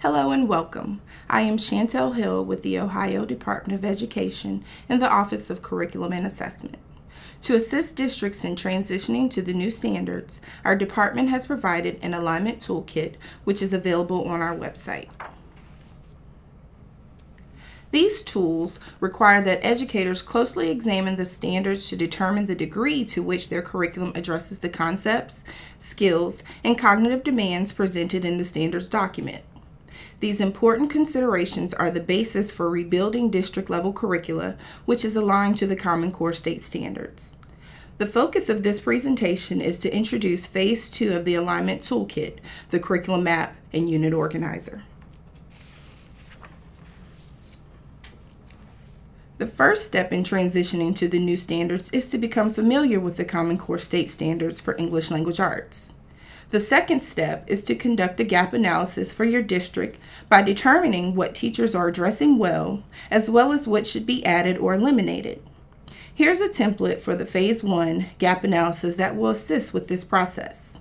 Hello and welcome. I am Chantel Hill with the Ohio Department of Education in the Office of Curriculum and Assessment. To assist districts in transitioning to the new standards, our department has provided an alignment toolkit which is available on our website. These tools require that educators closely examine the standards to determine the degree to which their curriculum addresses the concepts, skills, and cognitive demands presented in the standards document. These important considerations are the basis for rebuilding district-level curricula, which is aligned to the Common Core state standards. The focus of this presentation is to introduce Phase 2 of the Alignment Toolkit, the Curriculum Map and Unit Organizer. The first step in transitioning to the new standards is to become familiar with the Common Core state standards for English Language Arts. The second step is to conduct a gap analysis for your district by determining what teachers are addressing well as what should be added or eliminated. Here's a template for the Phase 1 gap analysis that will assist with this process.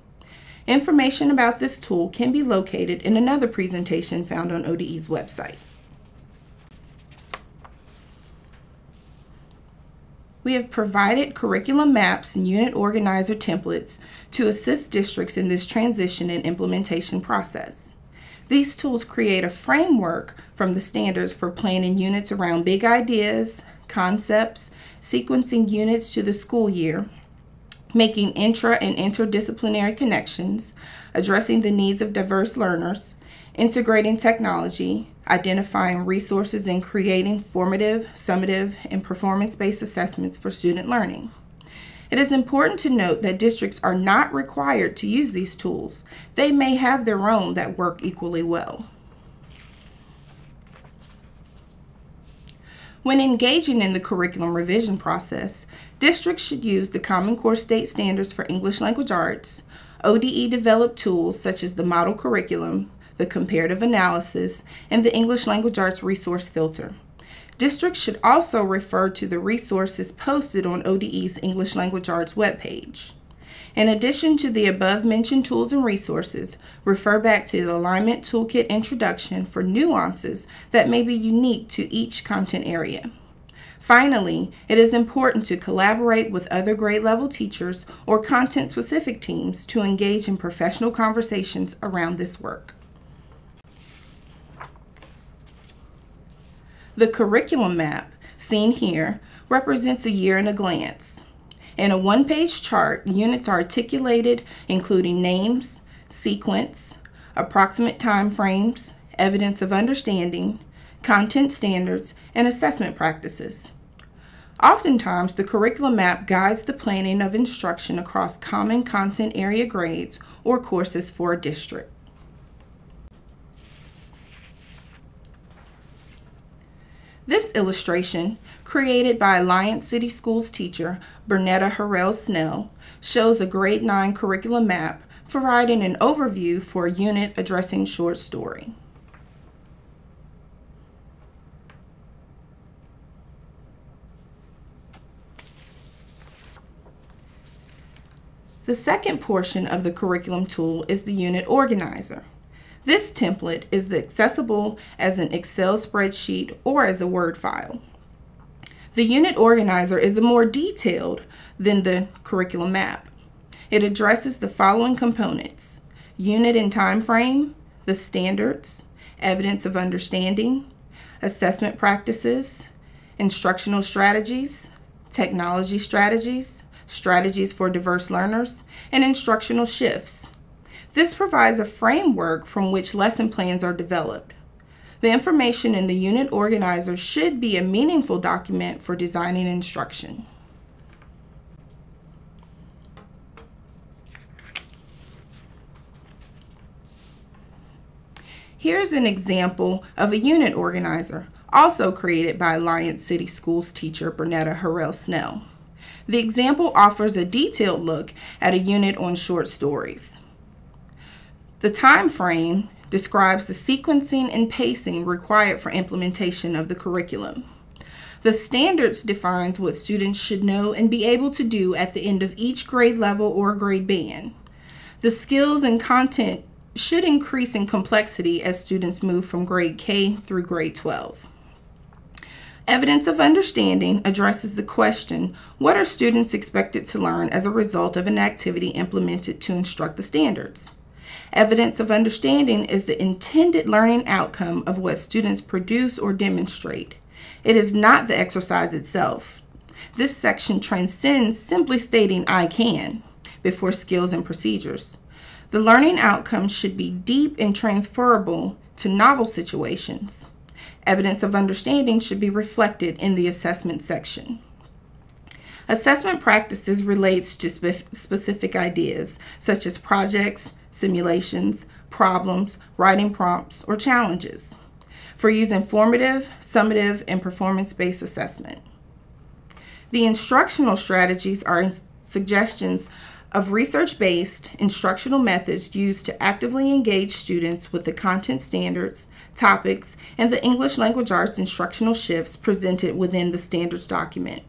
Information about this tool can be located in another presentation found on ODE's website. We have provided curriculum maps and unit organizer templates to assist districts in this transition and implementation process. These tools create a framework from the standards for planning units around big ideas, concepts, sequencing units to the school year, making intra and interdisciplinary connections, addressing the needs of diverse learners, integrating technology, identifying resources, and creating formative, summative, and performance-based assessments for student learning. It is important to note that districts are not required to use these tools. They may have their own that work equally well. When engaging in the curriculum revision process, districts should use the Common Core State Standards for English Language Arts, ODE-developed tools such as the Model Curriculum, the Comparative Analysis, and the English Language Arts Resource Filter. Districts should also refer to the resources posted on ODE's English Language Arts webpage. In addition to the above-mentioned tools and resources, refer back to the Alignment Toolkit Introduction for nuances that may be unique to each content area. Finally, it is important to collaborate with other grade-level teachers or content-specific teams to engage in professional conversations around this work. The curriculum map, seen here, represents a year in a glance. In a one-page chart, units are articulated, including names, sequence, approximate time frames, evidence of understanding, content standards, and assessment practices. Oftentimes, the curriculum map guides the planning of instruction across common content area grades or courses for a district. This illustration, created by Alliance City Schools teacher Bernetta Harrell-Snell, shows a grade 9 curriculum map providing an overview for a unit addressing short story. The second portion of the curriculum tool is the unit organizer. This template is accessible as an Excel spreadsheet or as a Word file. The unit organizer is more detailed than the curriculum map. It addresses the following components: unit and time frame, the standards, evidence of understanding, assessment practices, instructional strategies, technology strategies, strategies for diverse learners, and instructional shifts. This provides a framework from which lesson plans are developed. The information in the unit organizer should be a meaningful document for designing instruction. Here's an example of a unit organizer, also created by Alliance City Schools teacher Bernetta Harrell-Snell. The example offers a detailed look at a unit on short stories. The time frame describes the sequencing and pacing required for implementation of the curriculum. The standards defines what students should know and be able to do at the end of each grade level or grade band. The skills and content should increase in complexity as students move from grade K through grade 12. Evidence of understanding addresses the question, what are students expected to learn as a result of an activity implemented to instruct the standards? Evidence of understanding is the intended learning outcome of what students produce or demonstrate. It is not the exercise itself. This section transcends simply stating "I can" before skills and procedures. The learning outcomes should be deep and transferable to novel situations. Evidence of understanding should be reflected in the assessment section. Assessment practices relates to specific ideas, such as projects, simulations, problems, writing prompts, or challenges, for using formative, summative, and performance-based assessment. The instructional strategies are suggestions of research-based instructional methods used to actively engage students with the content standards, topics, and the English language arts instructional shifts presented within the standards document.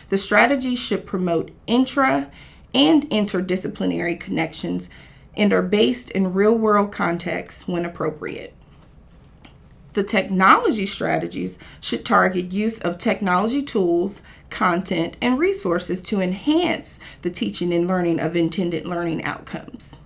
The strategies should promote intra- and interdisciplinary connections and are based in real-world contexts when appropriate. The technology strategies should target use of technology tools, content, and resources to enhance the teaching and learning of intended learning outcomes.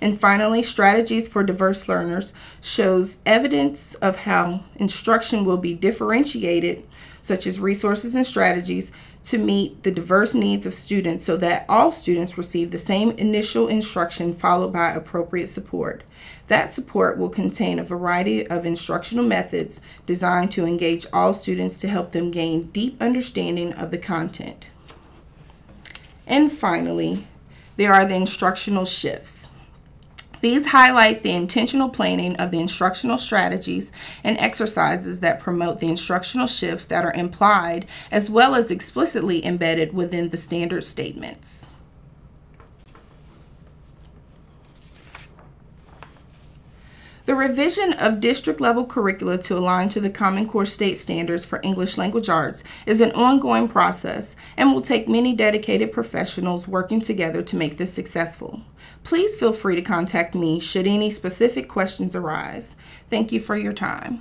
And finally, strategies for diverse learners shows evidence of how instruction will be differentiated, such as resources and strategies, to meet the diverse needs of students so that all students receive the same initial instruction followed by appropriate support. That support will contain a variety of instructional methods designed to engage all students to help them gain deep understanding of the content. And finally, there are the instructional shifts. These highlight the intentional planning of the instructional strategies and exercises that promote the instructional shifts that are implied as well as explicitly embedded within the standard statements. The revision of district-level curricula to align to the Common Core state standards for English language arts is an ongoing process and will take many dedicated professionals working together to make this successful. Please feel free to contact me should any specific questions arise. Thank you for your time.